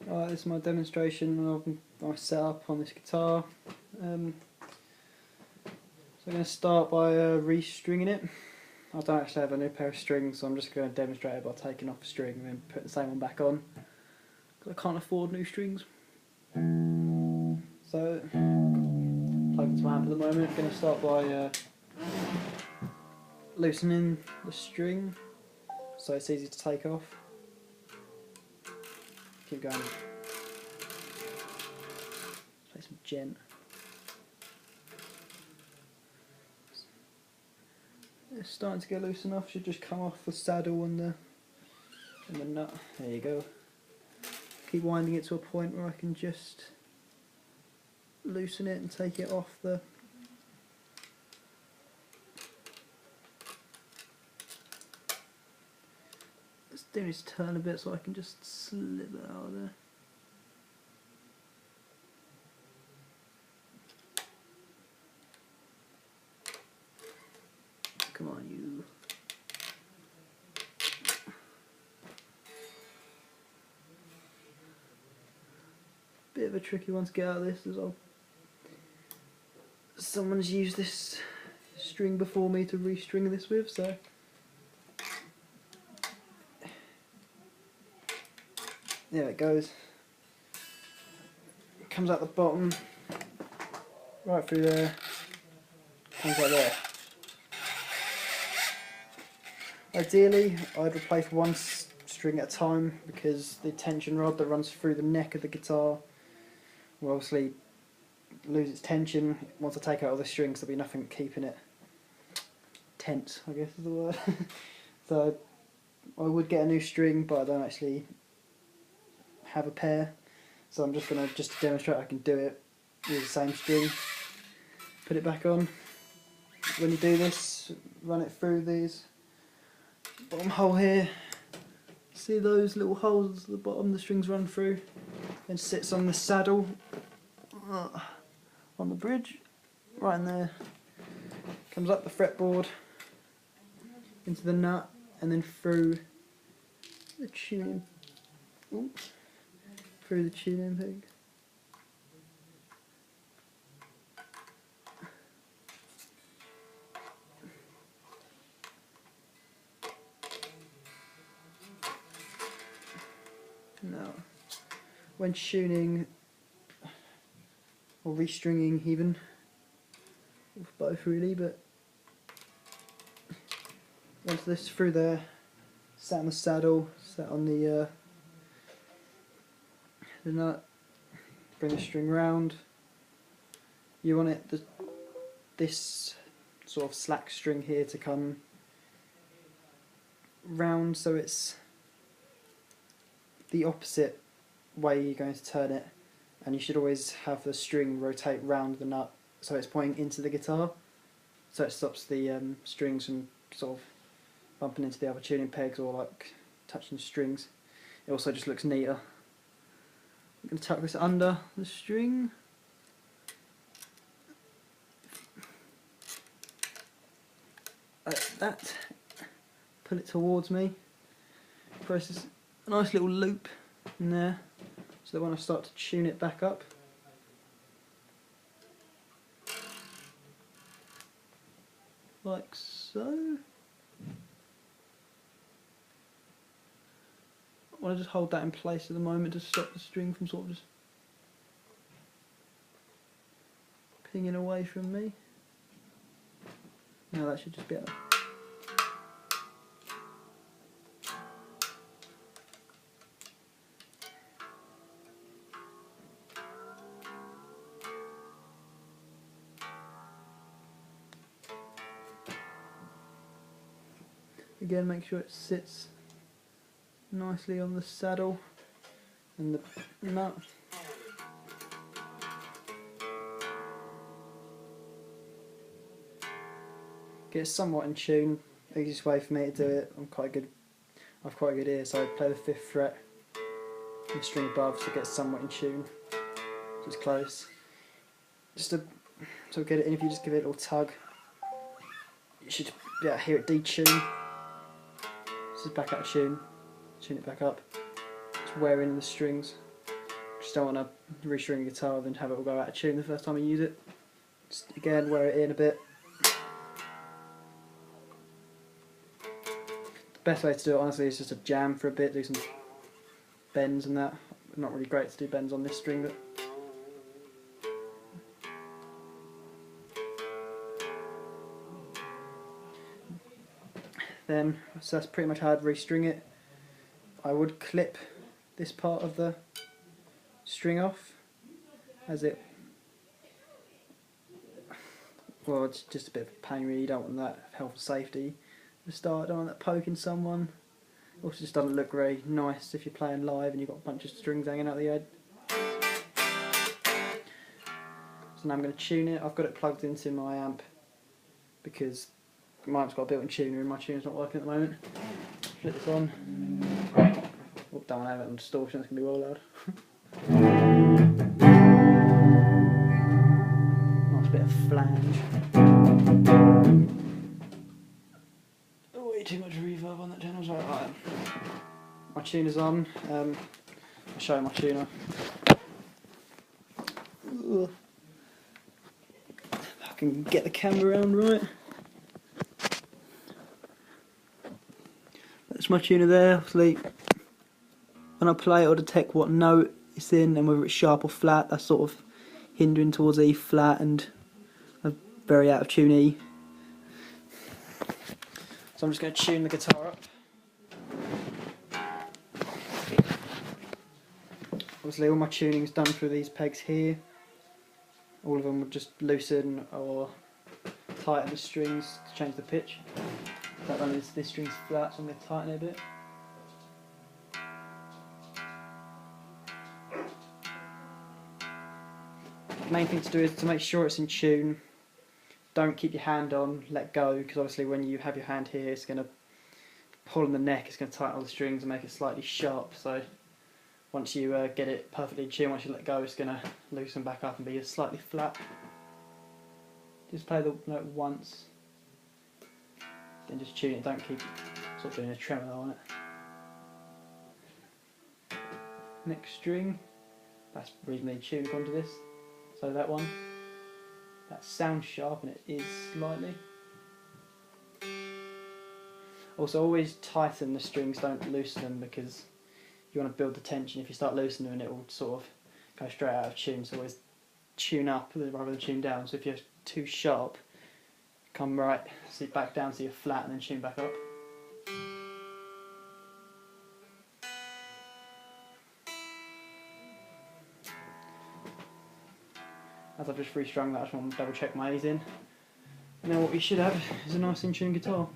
Alright, this is my demonstration of my setup on this guitar. So I'm going to start by restringing it. I don't actually have a new pair of strings, so I'm just going to demonstrate it by taking off a string and then putting the same one back on, because I can't afford new strings. So, plugged into my amp at the moment. I'm going to start by loosening the string so it's easy to take off. Keep going. Play some gent. It's starting to get loose enough. Should just come off the saddle and the nut. There you go. Keep winding it to a point where I can just loosen it and take it off the. Let's do this turn a bit so I can just slip it out of there. Come on, you. Bit of a tricky one to get out of this as well. Someone's used this string before me to restring this with, so. There it goes. It comes out the bottom, right through there, comes like there. Ideally, I'd replace one string at a time, because the tension rod that runs through the neck of the guitar will obviously lose its tension once I take out all the strings. There'll be nothing keeping it tense, I guess is the word. So I would get a new string, but I don't actually have a pair, so I'm just going to, just to demonstrate I can do it with the same string, put it back on. When you do this, run it through these bottom hole here. See those little holes at the bottom the strings run through? Then sits on the saddle, on the bridge, right in there. Comes up the fretboard, into the nut, and then through the tuning. Ooh. Through the tuning peg. Now, when tuning or restringing even, with both really, but once this through there, sat on the saddle, sat on the nut, bring the string round. You want it this sort of slack string here to come round, so it's the opposite way you're going to turn it, and you should always have the string rotate round the nut so it's pointing into the guitar, so it stops the strings from sort of bumping into the other tuning pegs or like touching the strings. It also just looks neater. I'm going to tuck this under the string. Like that. Pull it towards me. Press this a nice little loop in there, so that when I start to tune it back up, like so. I want to just hold that in place at the moment to stop the string from sort of just pinging away from me. Now that should just be out. Again, make sure it sits nicely on the saddle and the nut. Get it somewhat in tune. The easiest way for me to do it, I've quite a good ear, so I play the 5th fret and the string above to get somewhat in tune. Just close. Just to sort of get it in, if you just give it a little tug, you should be able to hear it detune. This is back out of tune. Tune it back up. It's wearing the strings. Just don't want to restring a guitar and have it all go out of tune the first time I use it. Just again wear it in a bit. The best way to do it honestly is just to jam for a bit, do some bends and that. Not really great to do bends on this string, but then, so that's pretty much how I'd restring it. I would clip this part of the string off, as it, well, it's just a bit of a pain really. You don't want that, health and safety to start, don't want that poking someone. Also just doesn't look very nice if you're playing live and you've got a bunch of strings hanging out the end. So now I'm going to tune it. I've got it plugged into my amp because my amp's got a built-in tuner and my tuner's not working at the moment. Flip this on. Oh, don't want to have it on distortion, it's going to be well loud. Nice bit of flange. Way too much reverb on that channel, sorry. Right. My tuner's on. I'll show you my tuner. Ugh. If I can get the camera around right. That's my tuner there. Obviously, when I play, it'll detect what note it's in and whether it's sharp or flat. That's sort of hindering towards E flat and a very out of tune E. So I'm just going to tune the guitar up. Obviously all my tuning's done through these pegs here. All of them will just loosen or tighten the strings to change the pitch. That one is, this string's flat, so I'm going to tighten it a bit. The main thing to do is to make sure it's in tune. Don't keep your hand on, let go, because obviously when you have your hand here it's going to pull on the neck, it's going to tighten all the strings and make it slightly sharp. So once you get it perfectly in tune, once you let go, it's going to loosen back up and be slightly flat. Just play the note once, then just tune it, don't keep sort of doing a tremolo on it. Next string, that's reasonably tuned onto this, so that one. That sounds sharp and it is slightly. Also always tighten the strings, don't loosen them, because you want to build the tension. If you start loosening them it will sort of go straight out of tune, so always tune up rather than tune down. So if you're too sharp, come right, so back down so you're flat and then tune back up. As I've just restrung that, I just want to double check my A's in. Now what we should have is a nice in tune guitar.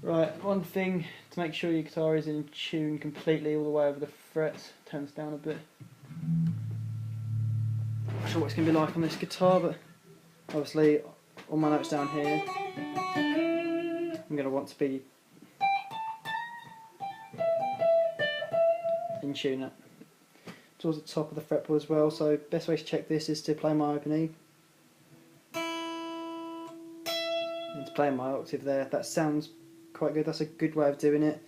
Right, one thing to make sure your guitar is in tune completely all the way over the frets. Turn this down a bit. Not sure what it's going to be like on this guitar, but obviously all my notes down here I'm going to want to be in tune up towards the top of the fretboard as well. So best way to check this is to play my open E and to play my octave there. That sounds quite good. That's a good way of doing it.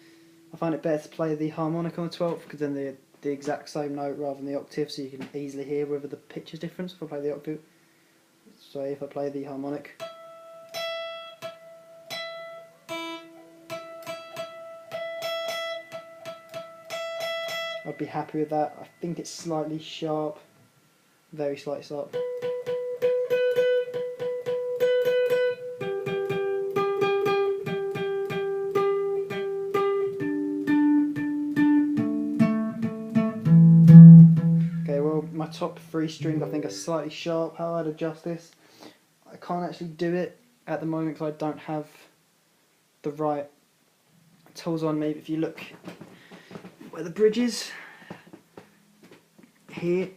I find it better to play the harmonic on the 12th because then the exact same note rather than the octave, so you can easily hear whether the pitch is different if I play the octave. So if I play the harmonic, I'd be happy with that. I think it's slightly sharp, very slightly sharp. Okay, well my top three strings I think are slightly sharp. How I'd adjust this, I can't actually do it at the moment because I don't have the right tools on me. But if you look where the bridge is, here,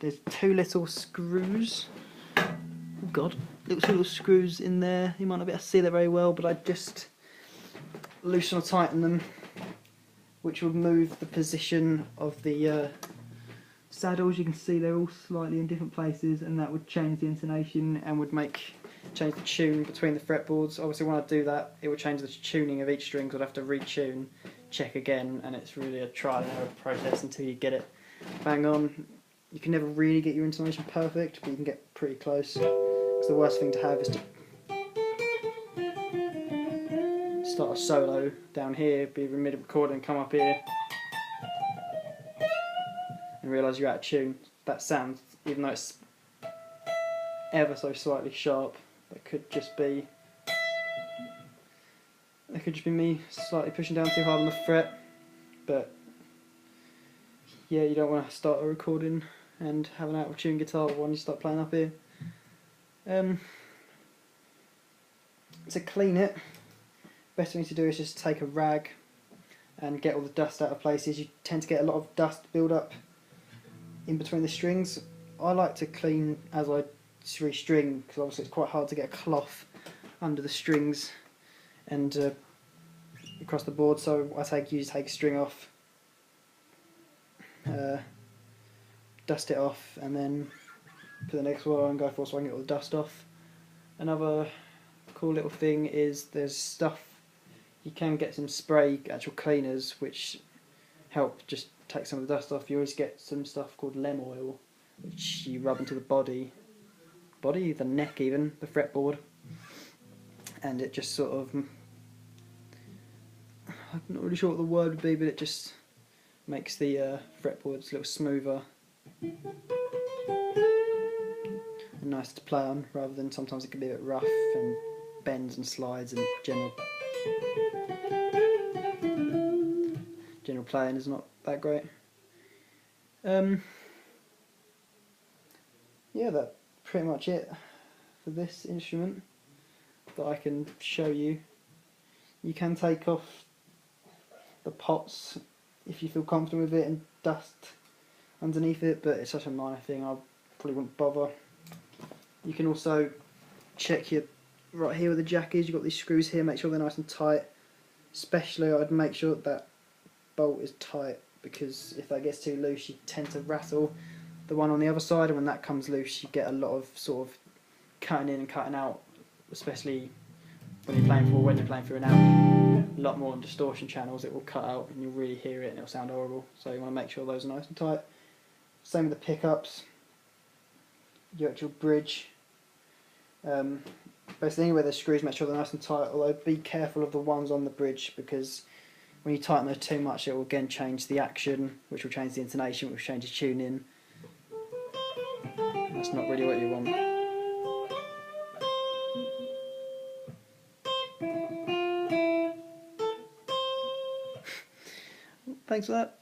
there's two little screws. Oh god, little screws in there. You might not be able to see that very well, but I just loosen or tighten them, which will move the position of the saddles. You can see they're all slightly in different places, and that would change the intonation and would make change the tune between the fretboards. Obviously when I do that, it will change the tuning of each string, so I'd have to retune, check again, and it's really a trial and error process until you get it bang on. You can never really get your intonation perfect, but you can get pretty close. Because the worst thing to have is to start a solo down here, be in mid recording, come up here, and realise you're out of tune. That sound, even though it's ever so slightly sharp, that could just be me slightly pushing down too hard on the fret. But yeah, you don't want to start a recording and have an out of tune guitar when you start playing up here. To clean it, best thing to do is just take a rag and get all the dust out of places. You tend to get a lot of dust build up in between the strings. I like to clean as I restring, because obviously it's quite hard to get a cloth under the strings and across the board, so I usually take a string off, dust it off, and then put the next one on and go for, so I can get all the dust off. Another cool little thing is there's stuff, you can get some spray actual cleaners which help just take some of the dust off. You always get some stuff called lem oil which you rub into the body, the neck even, the fretboard, and it just sort of, I'm not really sure what the word would be, but it just makes the fretboards a little smoother and nice to play on, rather than sometimes it can be a bit rough and bends and slides, and general playing is not that great. Yeah, that's pretty much it for this instrument that I can show you. You can take off the pots if you feel comfortable with it and dust underneath it, but it's such a minor thing I probably wouldn't bother. You can also check your right here where the jack is. You've got these screws here, make sure they're nice and tight. Especially I'd make sure that bolt is tight, because if that gets too loose you tend to rattle the one on the other side, and when that comes loose you get a lot of sort of cutting in and cutting out, especially when you're playing through an amp. A lot more on distortion channels it will cut out and you'll really hear it and it'll sound horrible, so you want to make sure those are nice and tight. Same with the pickups, your actual bridge, basically anywhere there's screws make sure they're nice and tight, although be careful of the ones on the bridge, because when you tighten those too much it will again change the action, which will change the intonation, which will change the tuning. That's not really what you want. Thanks for that.